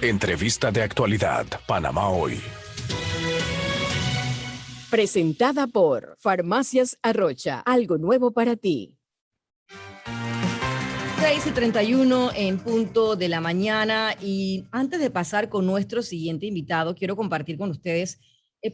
Entrevista de actualidad, Panamá Hoy. Presentada por Farmacias Arrocha, algo nuevo para ti. 6:31 en punto de la mañana, y antes de pasar con nuestro siguiente invitado, quiero compartir con ustedes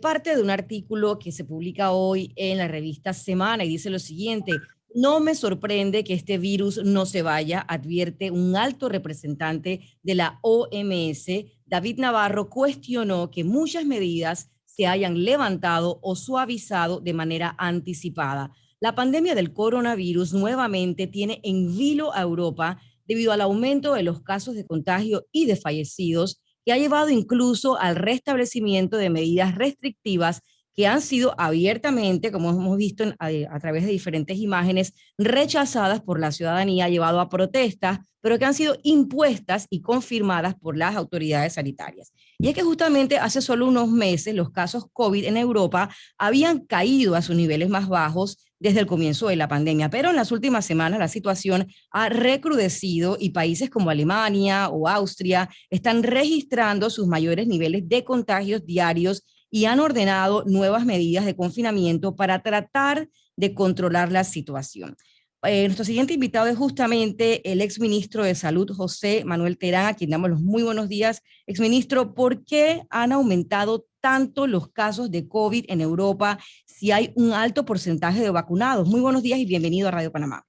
parte de un artículo que se publica hoy en la revista Semana y dice lo siguiente: no me sorprende que este virus no se vaya, advierte un alto representante de la OMS. David Navarro cuestionó que muchas medidas se hayan levantado o suavizado de manera anticipada. La pandemia del coronavirus nuevamente tiene en vilo a Europa debido al aumento de los casos de contagio y de fallecidos, que ha llevado incluso al restablecimiento de medidas restrictivas que han sido abiertamente, como hemos visto a través de diferentes imágenes, rechazadas por la ciudadanía, llevado a protestas, pero que han sido impuestas y confirmadas por las autoridades sanitarias. Y es que justamente hace solo unos meses los casos COVID en Europa habían caído a sus niveles más bajos desde el comienzo de la pandemia, pero en las últimas semanas la situación ha recrudecido y países como Alemania o Austria están registrando sus mayores niveles de contagios diarios y han ordenado nuevas medidas de confinamiento para tratar de controlar la situación. Nuestro siguiente invitado es justamente el exministro de Salud, José Manuel Terán, a quien damos los muy buenos días. Exministro, ¿por qué han aumentado tanto los casos de COVID en Europa si hay un alto porcentaje de vacunados? Muy buenos días y bienvenido a Radio Panamá.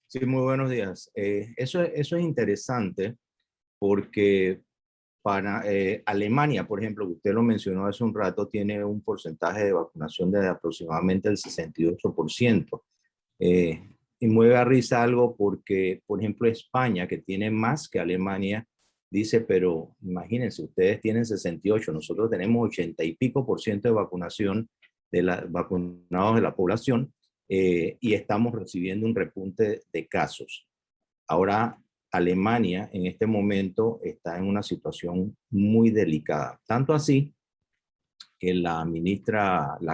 Sí, muy buenos días. Eso es interesante porque para Alemania, por ejemplo, que usted lo mencionó hace un rato, tiene un porcentaje de vacunación de aproximadamente el 68%. Y mueve a risa algo porque, por ejemplo, España, que tiene más que Alemania, dice, pero imagínense, ustedes tienen 68, nosotros tenemos 80 y pico por ciento de vacunación vacunados de la población, y estamos recibiendo un repunte de casos. Ahora, Alemania en este momento está en una situación muy delicada, tanto así que la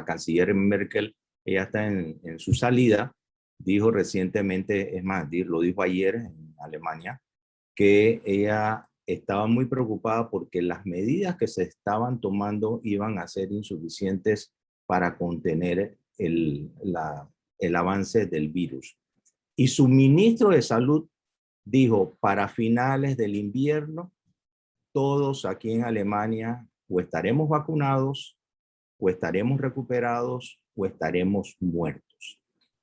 canciller Merkel, ella está en su salida, dijo recientemente, es más, lo dijo ayer en Alemania, que ella estaba muy preocupada porque las medidas que se estaban tomando iban a ser insuficientes para contener el avance del virus. Y su ministro de Salud dijo, para finales del invierno, todos aquí en Alemania o estaremos vacunados, o estaremos recuperados, o estaremos muertos.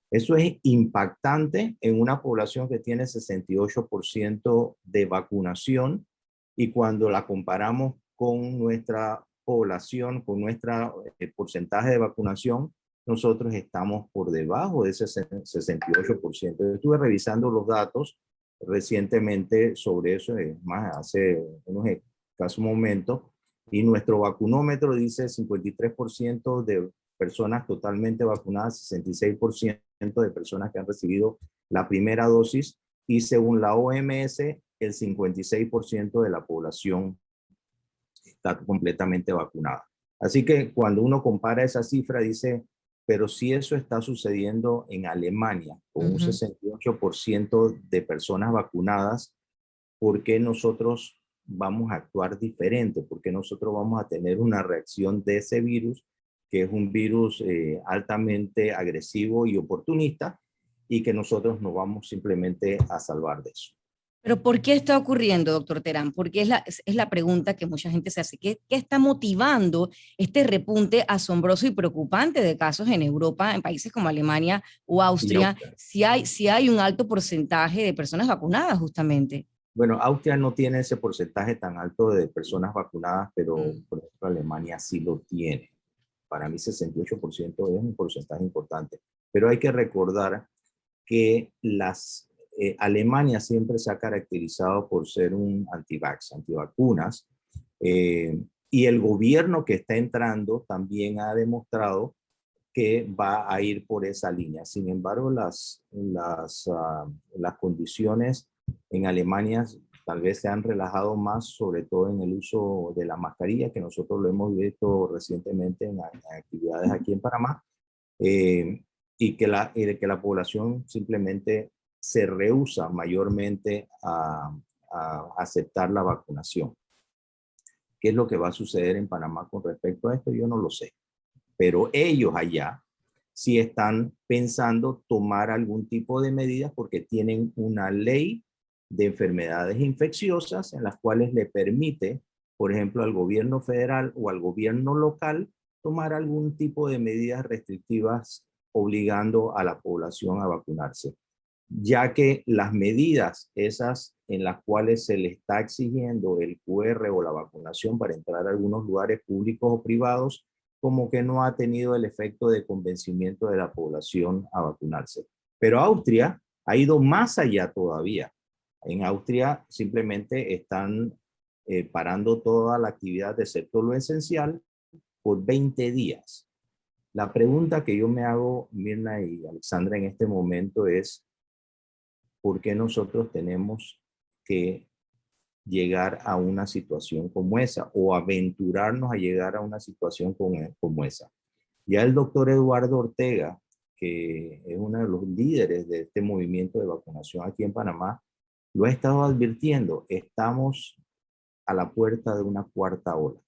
Eso es impactante en una población que tiene 68% de vacunación, y cuando la comparamos con nuestra población, con nuestro porcentaje de vacunación, nosotros estamos por debajo de ese 68%. Yo estuve revisando los datos recientemente sobre eso, más hace unos escasos momentos, y nuestro vacunómetro dice 53% de personas totalmente vacunadas, 66% de personas que han recibido la primera dosis, y según la OMS, el 56% de la población está completamente vacunada. Así que cuando uno compara esa cifra, dice, pero si eso está sucediendo en Alemania, con un 68% de personas vacunadas, ¿por qué nosotros vamos a actuar diferente? ¿Por qué nosotros vamos a tener una reacción de ese virus, que es un virus altamente agresivo y oportunista, y que nosotros nos vamos simplemente a salvar de eso? Pero ¿por qué está ocurriendo, doctor Terán? Porque es la pregunta que mucha gente se hace. ¿Qué está motivando este repunte asombroso y preocupante de casos en Europa, en países como Alemania o Austria, si hay un alto porcentaje de personas vacunadas justamente? Bueno, Austria no tiene ese porcentaje tan alto de personas vacunadas, pero por ejemplo Alemania sí lo tiene. Para mí 68% es un porcentaje importante. Pero hay que recordar que Alemania siempre se ha caracterizado por ser un antivacunas, y el gobierno que está entrando también ha demostrado que va a ir por esa línea. Sin embargo, las condiciones en Alemania tal vez se han relajado más, sobre todo en el uso de la mascarilla, que nosotros lo hemos visto recientemente en actividades aquí en Panamá, y que la población simplemente se rehúsa mayormente a aceptar la vacunación. ¿Qué es lo que va a suceder en Panamá con respecto a esto? Yo no lo sé. Pero ellos allá sí están pensando tomar algún tipo de medidas porque tienen una ley de enfermedades infecciosas en las cuales le permite, por ejemplo, al gobierno federal o al gobierno local tomar algún tipo de medidas restrictivas obligando a la población a vacunarse, ya que las medidas esas en las cuales se le está exigiendo el QR o la vacunación para entrar a algunos lugares públicos o privados, como que no ha tenido el efecto de convencimiento de la población a vacunarse. Pero Austria ha ido más allá todavía. En Austria simplemente están parando toda la actividad excepto lo esencial por 20 días. La pregunta que yo me hago, Mirna y Alexandra, en este momento es, ¿por qué nosotros tenemos que llegar a una situación como esa o aventurarnos a llegar a una situación como esa? Ya el doctor Eduardo Ortega, que es uno de los líderes de este movimiento de vacunación aquí en Panamá, lo ha estado advirtiendo. Estamos a la puerta de una cuarta ola.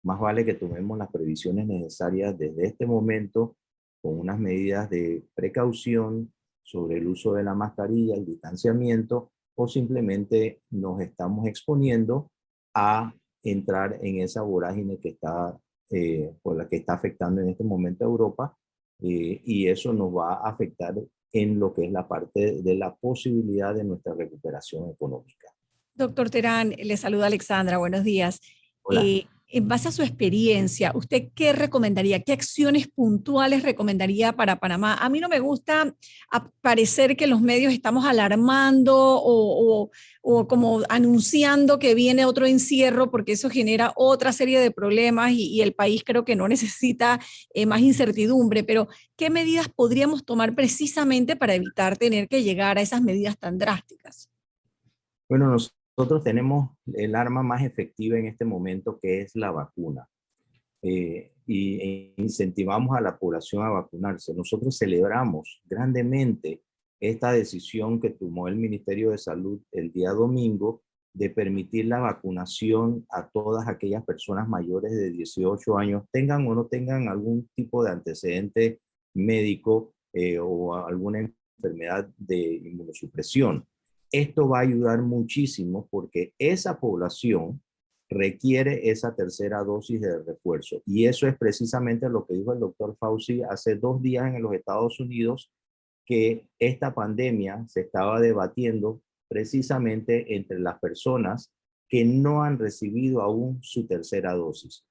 Más vale que tomemos las previsiones necesarias desde este momento con unas medidas de precaución sobre el uso de la mascarilla, el distanciamiento, o simplemente nos estamos exponiendo a entrar en esa vorágine que está, por la que está afectando en este momento a Europa, y eso nos va a afectar en lo que es la parte de la posibilidad de nuestra recuperación económica. Doctor Terán, le saluda Alexandra, buenos días. Hola. En base a su experiencia, ¿usted qué recomendaría? ¿Qué acciones puntuales recomendaría para Panamá? A mí no me gusta parecer que los medios estamos alarmando o como anunciando que viene otro encierro, porque eso genera otra serie de problemas y el país creo que no necesita más incertidumbre. Pero, ¿qué medidas podríamos tomar precisamente para evitar tener que llegar a esas medidas tan drásticas? Bueno, nosotros tenemos el arma más efectiva en este momento, que es la vacuna. Y incentivamos a la población a vacunarse. Nosotros celebramos grandemente esta decisión que tomó el Ministerio de Salud el día domingo de permitir la vacunación a todas aquellas personas mayores de 18 años, tengan o no tengan algún tipo de antecedente médico o alguna enfermedad de inmunosupresión. Esto va a ayudar muchísimo porque esa población requiere esa tercera dosis de refuerzo. Y eso es precisamente lo que dijo el doctor Fauci hace 2 días en los Estados Unidos, que esta pandemia se estaba debatiendo precisamente entre las personas que no han recibido aún su tercera dosis.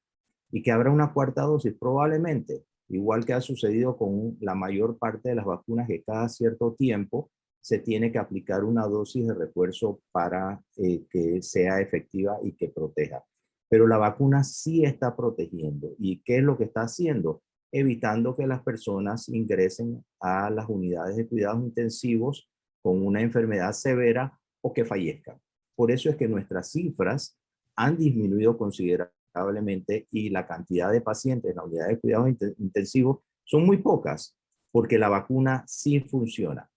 Y que habrá una cuarta dosis, probablemente, igual que ha sucedido con la mayor parte de las vacunas, que cada cierto tiempo se tiene que aplicar una dosis de refuerzo para que sea efectiva y que proteja. Pero la vacuna sí está protegiendo. ¿Y qué es lo que está haciendo? Evitando que las personas ingresen a las unidades de cuidados intensivos con una enfermedad severa o que fallezcan. Por eso es que nuestras cifras han disminuido considerablemente y la cantidad de pacientes en la unidad de cuidados intensivos son muy pocas, porque la vacuna sí funciona.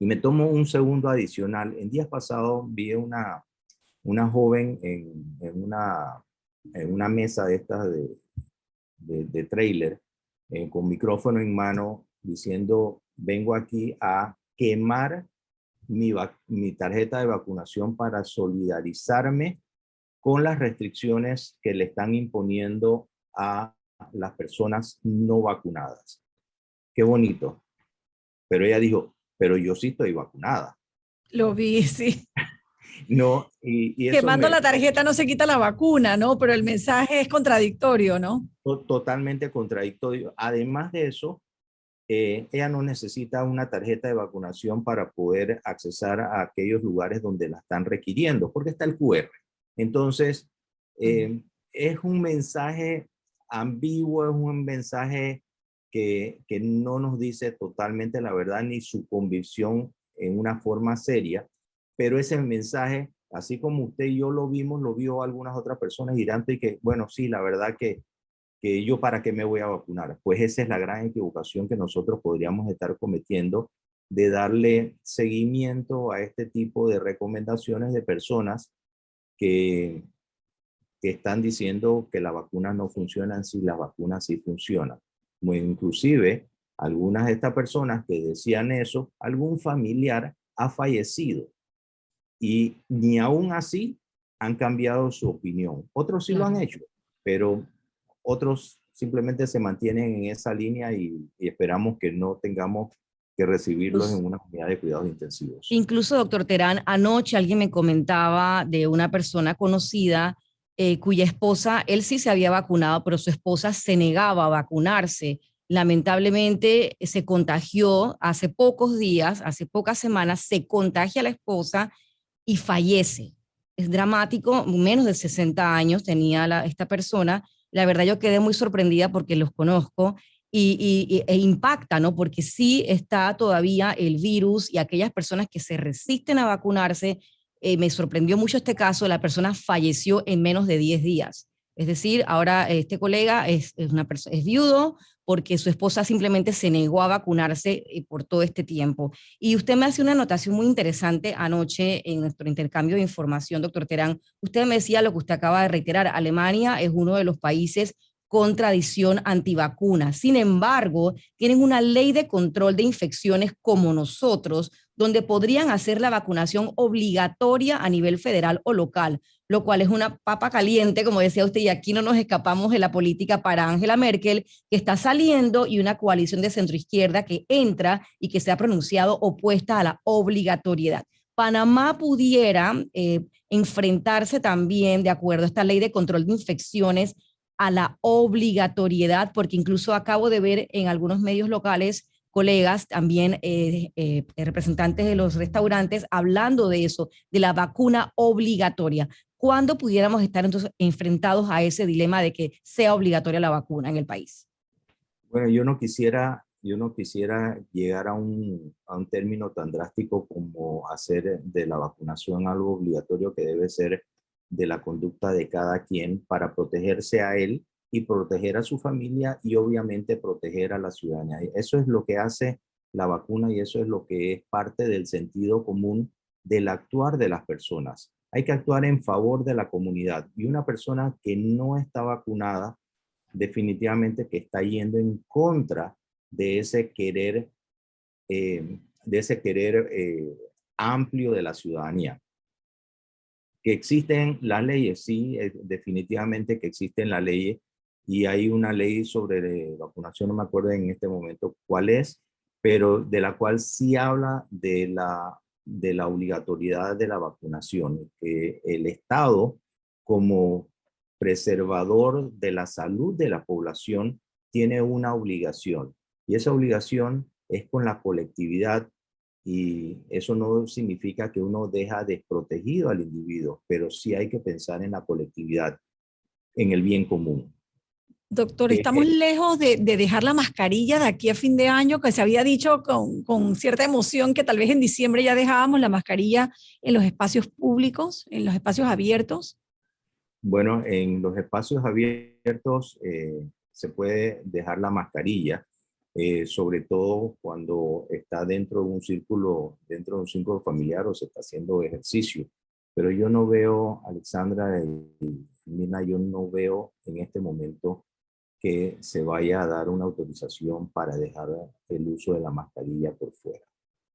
Y me tomo un segundo adicional. En días pasados vi una joven en una mesa de estas de trailer, con micrófono en mano, diciendo, vengo aquí a quemar mi tarjeta de vacunación para solidarizarme con las restricciones que le están imponiendo a las personas no vacunadas. Qué bonito. Pero ella dijo, pero yo sí estoy vacunada. Lo vi, sí. No, y eso Quemando la tarjeta no se quita la vacuna, ¿no? Pero el mensaje es contradictorio, ¿no? totalmente contradictorio. Además de eso, ella no necesita una tarjeta de vacunación para poder accesar a aquellos lugares donde la están requiriendo, porque está el QR. Entonces, es un mensaje ambiguo, es un mensaje que no nos dice totalmente la verdad ni su convicción en una forma seria, pero ese mensaje, así como usted y yo lo vimos, lo vio algunas otras personas girando y que, bueno, sí, la verdad que yo para qué me voy a vacunar. Pues esa es la gran equivocación que nosotros podríamos estar cometiendo, de darle seguimiento a este tipo de recomendaciones de personas que que están diciendo que las vacunas no funcionan si las vacunas sí funcionan. Muy inclusive, algunas de estas personas que decían eso, algún familiar ha fallecido y ni aún así han cambiado su opinión. Otros sí lo han hecho, pero otros simplemente se mantienen en esa línea y esperamos que no tengamos que recibirlos en una unidad de cuidados intensivos. Incluso, doctor Terán, anoche alguien me comentaba de una persona conocida cuya esposa, él sí se había vacunado, pero su esposa se negaba a vacunarse. Lamentablemente se contagió hace pocos días, hace pocas semanas, se contagia la esposa y fallece. Es dramático, menos de 60 años tenía esta persona. La verdad yo quedé muy sorprendida porque los conozco e impacta, ¿no? Porque sí está todavía el virus y aquellas personas que se resisten a vacunarse. Me sorprendió mucho este caso, la persona falleció en menos de 10 días. Es decir, ahora este colega es viudo porque su esposa simplemente se negó a vacunarse por todo este tiempo. Y usted me hace una anotación muy interesante anoche en nuestro intercambio de información, doctor Terán. Usted me decía lo que usted acaba de reiterar, Alemania es uno de los países con tradición antivacuna. Sin embargo, tienen una ley de control de infecciones como nosotros, donde podrían hacer la vacunación obligatoria a nivel federal o local, lo cual es una papa caliente, como decía usted, y aquí no nos escapamos de la política para Angela Merkel, que está saliendo, y una coalición de centroizquierda que entra y que se ha pronunciado opuesta a la obligatoriedad. Panamá pudiera enfrentarse también, de acuerdo a esta ley de control de infecciones, a la obligatoriedad, porque incluso acabo de ver en algunos medios locales colegas, también representantes de los restaurantes, hablando de eso, de la vacuna obligatoria. ¿Cuándo pudiéramos estar entonces enfrentados a ese dilema de que sea obligatoria la vacuna en el país? Bueno, yo no quisiera llegar a un término tan drástico como hacer de la vacunación algo obligatorio, que debe ser de la conducta de cada quien para protegerse a él y proteger a su familia y obviamente proteger a la ciudadanía. Eso es lo que hace la vacuna y eso es lo que es parte del sentido común del actuar de las personas. Hay que actuar en favor de la comunidad, y una persona que no está vacunada definitivamente que está yendo en contra de ese querer, amplio de la ciudadanía. Que existen las leyes, sí, definitivamente que existen las leyes, y hay una ley sobre vacunación, no me acuerdo en este momento cuál es, pero de la cual sí habla de la obligatoriedad de la vacunación, que el Estado, como preservador de la salud de la población, tiene una obligación, y esa obligación es con la colectividad. Y eso no significa que uno deja desprotegido al individuo, pero sí hay que pensar en la colectividad, en el bien común. Doctor, estamos lejos de dejar la mascarilla de aquí a fin de año, que se había dicho con cierta emoción que tal vez en diciembre ya dejábamos la mascarilla en los espacios públicos, en los espacios abiertos. Bueno, en los espacios abiertos se puede dejar la mascarilla, sobre todo cuando está dentro de un círculo familiar o se está haciendo ejercicio. Pero yo no veo, Alexandra y Mina, yo no veo en este momento que se vaya a dar una autorización para dejar el uso de la mascarilla por fuera.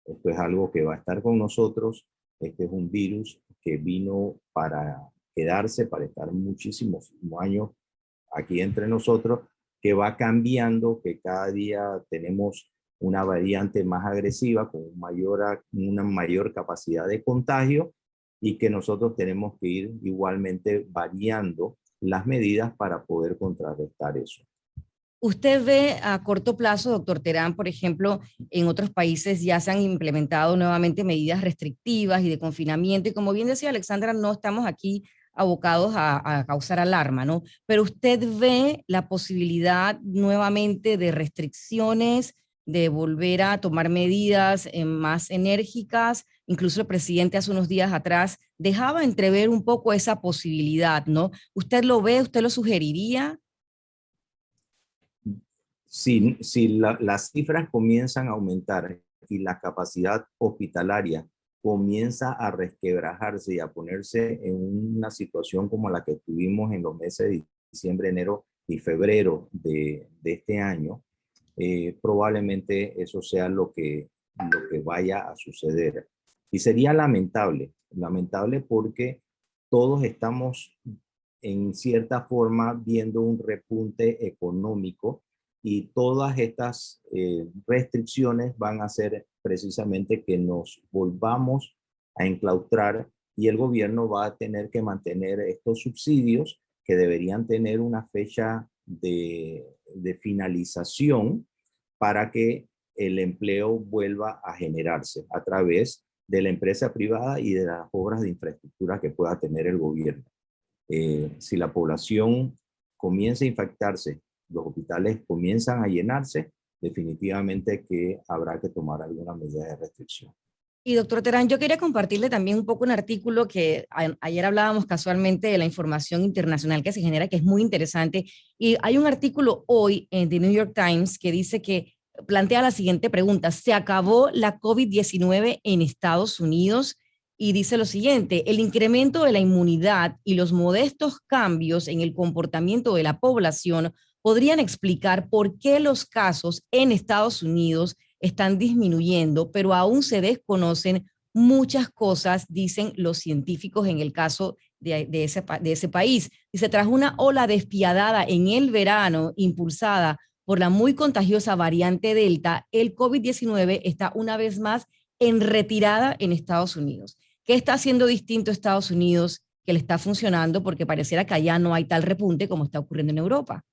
Esto es algo que va a estar con nosotros. Este es un virus que vino para quedarse, para estar muchísimos años aquí entre nosotros, que va cambiando, que cada día tenemos una variante más agresiva, con una mayor capacidad de contagio, y que nosotros tenemos que ir igualmente variando las medidas para poder contrarrestar eso. ¿Usted ve a corto plazo, doctor Terán, por ejemplo, en otros países ya se han implementado nuevamente medidas restrictivas y de confinamiento? Y como bien decía Alexandra, no estamos aquí abocados a causar alarma, ¿no? Pero usted ve la posibilidad nuevamente de restricciones, de volver a tomar medidas más enérgicas. Incluso el presidente hace unos días atrás dejaba entrever un poco esa posibilidad, ¿no? ¿Usted lo ve? ¿Usted lo sugeriría? Si las cifras comienzan a aumentar y la capacidad hospitalaria comienza a resquebrajarse y a ponerse en una situación como la que tuvimos en los meses de diciembre, enero y febrero de este año, probablemente eso sea lo que vaya a suceder. Y sería lamentable porque todos estamos en cierta forma viendo un repunte económico y todas estas restricciones van a hacer precisamente que nos volvamos a enclaustrar y el gobierno va a tener que mantener estos subsidios que deberían tener una fecha de finalización para que el empleo vuelva a generarse a través de la empresa privada y de las obras de infraestructura que pueda tener el gobierno. Si la población comienza a infectarse, los hospitales comienzan a llenarse, definitivamente que habrá que tomar alguna medida de restricción. Y doctor Terán, yo quería compartirle también un poco un artículo que ayer hablábamos casualmente de la información internacional que se genera, que es muy interesante. Y hay un artículo hoy en The New York Times que dice que plantea la siguiente pregunta: ¿se acabó la COVID-19 en Estados Unidos? Y dice lo siguiente: el incremento de la inmunidad y los modestos cambios en el comportamiento de la población podrían explicar por qué los casos en Estados Unidos están disminuyendo, pero aún se desconocen muchas cosas, dicen los científicos en el caso de ese país. Dice, tras una ola despiadada en el verano impulsada por la muy contagiosa variante Delta, el COVID-19 está una vez más en retirada en Estados Unidos. ¿Qué está haciendo distinto Estados Unidos que le está funcionando? Porque pareciera que allá no hay tal repunte como está ocurriendo en Europa.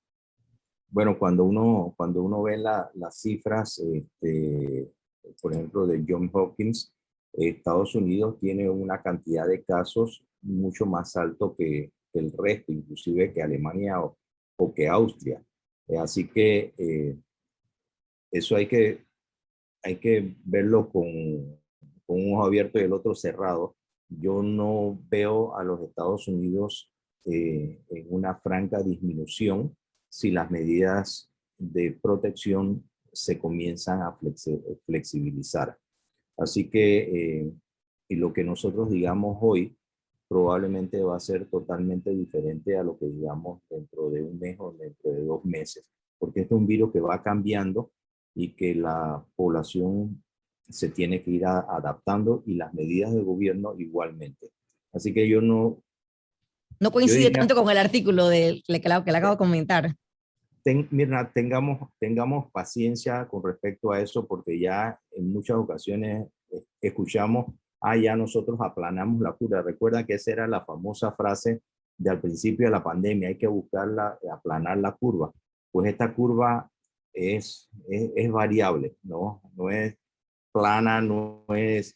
Bueno, cuando uno ve las cifras, por ejemplo, de Johns Hopkins, Estados Unidos tiene una cantidad de casos mucho más alto que el resto, inclusive que Alemania o que Austria. Así que eso hay que verlo con un ojo abierto y el otro cerrado. Yo no veo a los Estados Unidos en una franca disminución si las medidas de protección se comienzan a flexibilizar. Así que, y lo que nosotros digamos hoy probablemente va a ser totalmente diferente a lo que digamos dentro de un mes o dentro de 2 meses, porque este es un virus que va cambiando y que la población se tiene que ir adaptando y las medidas del gobierno igualmente. Así que yo no... No coincide tanto con el artículo que le acabo de comentar. Mirna, tengamos paciencia con respecto a eso, porque ya en muchas ocasiones escuchamos, ya nosotros aplanamos la curva. Recuerda que esa era la famosa frase de al principio de la pandemia, hay que buscarla, aplanar la curva. Pues esta curva es variable, ¿no? No es plana, no es...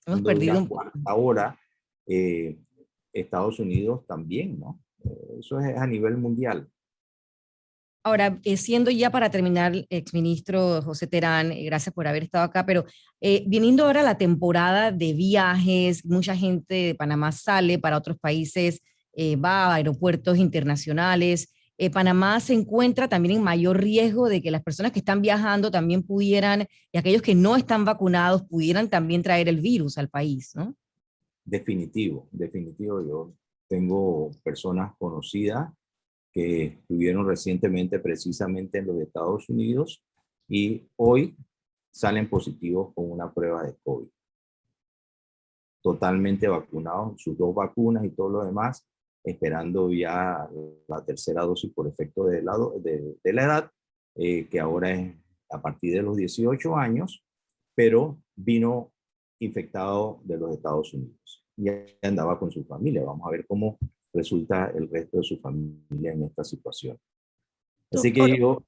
Hemos perdido un poco. Ahora, Estados Unidos también, ¿no? Eso es a nivel mundial. Ahora, siendo ya para terminar, exministro José Terán, gracias por haber estado acá, pero viniendo ahora la temporada de viajes, mucha gente de Panamá sale para otros países, va a aeropuertos internacionales. Panamá se encuentra también en mayor riesgo de que las personas que están viajando también pudieran, y aquellos que no están vacunados, pudieran también traer el virus al país, ¿no? Definitivo. Yo tengo personas conocidas que estuvieron recientemente precisamente en los Estados Unidos y hoy salen positivos con una prueba de COVID. Totalmente vacunados, sus 2 vacunas y todo lo demás, esperando ya la tercera dosis por efecto de la edad, que ahora es a partir de los 18 años, pero vino infectado de los Estados Unidos y andaba con su familia. Vamos a ver cómo resulta el resto de su familia en esta situación. Así que yo...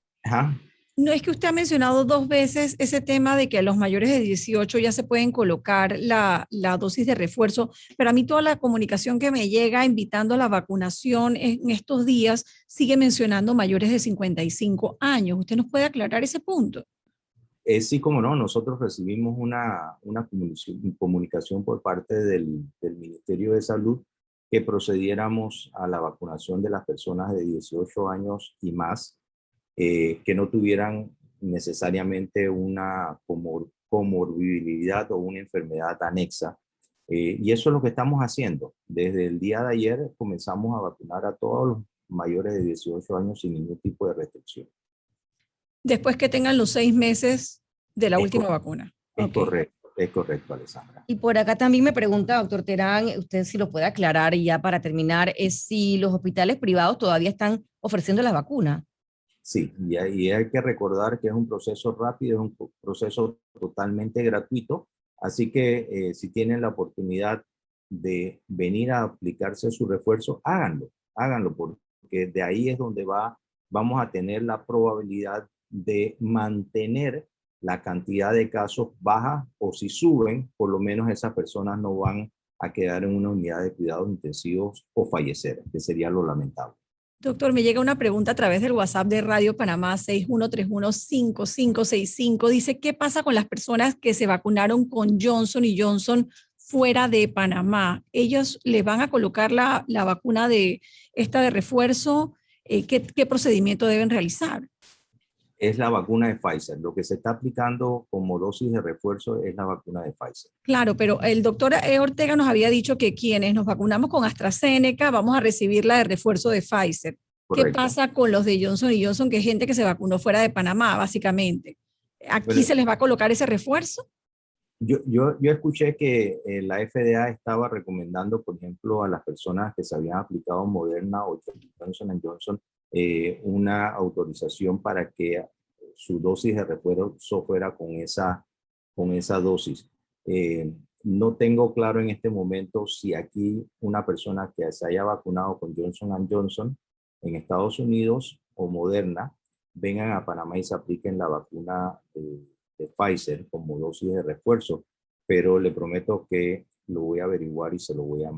No, es que usted ha mencionado 2 veces ese tema de que a los mayores de 18 ya se pueden colocar la dosis de refuerzo, pero a mí toda la comunicación que me llega invitando a la vacunación en estos días sigue mencionando mayores de 55 años. ¿Usted nos puede aclarar ese punto? Sí, como no, nosotros recibimos una comunicación por parte del Ministerio de Salud que procediéramos a la vacunación de las personas de 18 años y más que no tuvieran necesariamente una comorbilidad o una enfermedad anexa. Y eso es lo que estamos haciendo. Desde el día de ayer comenzamos a vacunar a todos los mayores de 18 años sin ningún tipo de restricción. Después que tengan los 6 meses de la Es última correcto. vacuna. Es correcto, Alessandra. Y por acá también me pregunta, doctor Terán, usted si lo puede aclarar y ya para terminar, es si los hospitales privados todavía están ofreciendo las vacunas. Sí, y hay que recordar que es un proceso rápido, es un proceso totalmente gratuito, así que si tienen la oportunidad de venir a aplicarse su refuerzo, háganlo, porque de ahí es donde vamos a tener la probabilidad de mantener la cantidad de casos baja, o si suben, por lo menos esas personas no van a quedar en una unidad de cuidados intensivos o fallecer, que sería lo lamentable. Doctor, me llega una pregunta a través del WhatsApp de Radio Panamá 61315565. Dice, ¿qué pasa con las personas que se vacunaron con Johnson & Johnson fuera de Panamá? ¿Ellos le van a colocar la vacuna de refuerzo? ¿Qué procedimiento deben realizar? Es la vacuna de Pfizer. Lo que se está aplicando como dosis de refuerzo es la vacuna de Pfizer. Claro, pero el doctor Ortega nos había dicho que quienes nos vacunamos con AstraZeneca vamos a recibir la de refuerzo de Pfizer. Correcto. ¿Qué pasa con los de Johnson & Johnson, que es gente que se vacunó fuera de Panamá, básicamente? ¿Aquí Bueno, se les va a colocar ese refuerzo? Yo escuché que la FDA estaba recomendando, por ejemplo, a las personas que se habían aplicado Moderna o Johnson & Johnson, una autorización para que su dosis de refuerzo fuera con esa dosis. No tengo claro en este momento si aquí una persona que se haya vacunado con Johnson & Johnson en Estados Unidos o Moderna vengan a Panamá y se apliquen la vacuna de Pfizer como dosis de refuerzo, pero le prometo que lo voy a averiguar y se lo voy a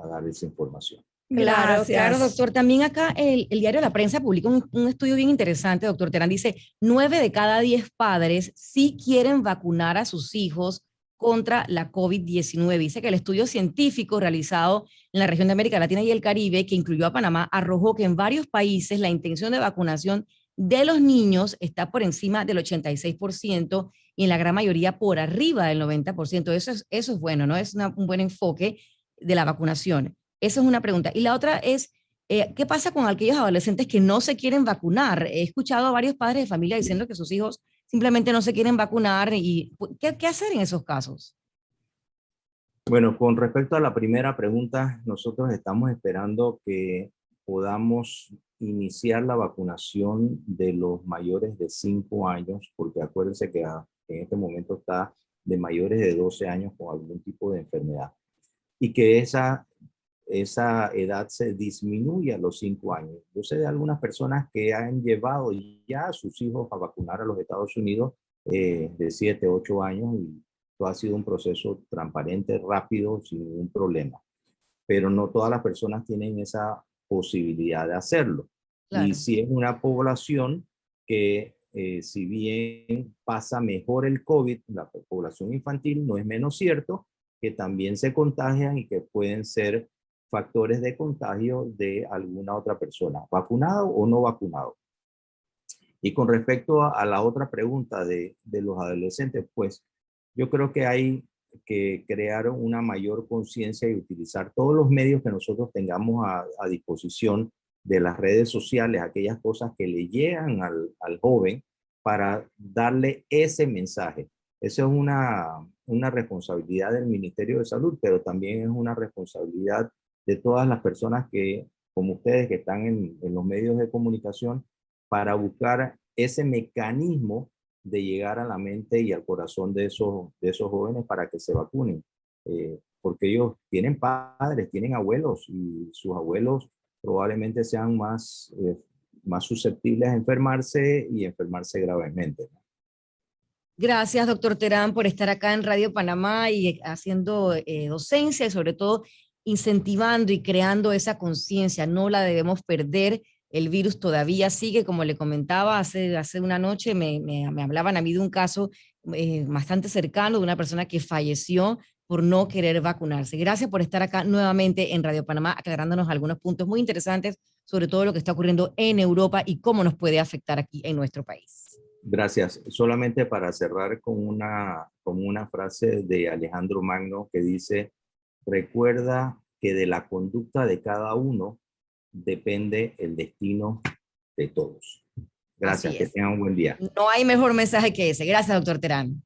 dar esa información. Claro, Gracias. claro, doctor. También acá el diario La Prensa publica un estudio bien interesante, doctor Terán. Dice, 9 de cada 10 padres sí quieren vacunar a sus hijos contra la COVID-19. Dice que el estudio científico realizado en la región de América Latina y el Caribe, que incluyó a Panamá, arrojó que en varios países la intención de vacunación de los niños está por encima del 86% y en la gran mayoría por arriba del 90%. Eso es bueno, ¿no? Es un buen enfoque de la vacunación. Esa es una pregunta. Y la otra es, ¿qué pasa con aquellos adolescentes que no se quieren vacunar? He escuchado a varios padres de familia diciendo que sus hijos simplemente no se quieren vacunar. Y ¿qué hacer en esos casos? Bueno, con respecto a la primera pregunta, nosotros estamos esperando que podamos iniciar la vacunación de los mayores de 5 años, porque acuérdense que en este momento está de mayores de 12 años con algún tipo de enfermedad, y que esa edad se disminuye a los 5 años. Yo sé de algunas personas que han llevado ya a sus hijos a vacunar a los Estados Unidos de 7, 8 años, y todo ha sido un proceso transparente, rápido, sin ningún problema. Pero no todas las personas tienen esa posibilidad de hacerlo. Claro. Y si es una población que, si bien pasa mejor el COVID, la población infantil, no es menos cierto que también se contagian y que pueden ser factores de contagio de alguna otra persona, vacunado o no vacunado. Y con respecto a la otra pregunta de los adolescentes, pues yo creo que hay que crear una mayor conciencia y utilizar todos los medios que nosotros tengamos a disposición de las redes sociales, aquellas cosas que le llegan al joven para darle ese mensaje. Esa es una responsabilidad del Ministerio de Salud, pero también es una responsabilidad de todas las personas que, como ustedes, que están en los medios de comunicación, para buscar ese mecanismo de llegar a la mente y al corazón de esos jóvenes para que se vacunen. Porque ellos tienen padres, tienen abuelos, y sus abuelos probablemente sean más susceptibles a enfermarse y enfermarse gravemente, ¿no? Gracias, doctor Terán, por estar acá en Radio Panamá y haciendo docencia y sobre todo incentivando y creando esa conciencia. No la debemos perder. El virus todavía sigue, como le comentaba, hace una noche me hablaban a mí de un caso bastante cercano de una persona que falleció por no querer vacunarse. Gracias por estar acá nuevamente en Radio Panamá, aclarándonos algunos puntos muy interesantes sobre todo lo que está ocurriendo en Europa y cómo nos puede afectar aquí en nuestro país. Gracias. Solamente para cerrar con una frase de Alejandro Magno que dice, recuerda que de la conducta de cada uno depende el destino de todos. Gracias, Así que es. tengan un buen día. No hay mejor mensaje que ese. Gracias, doctor Terán.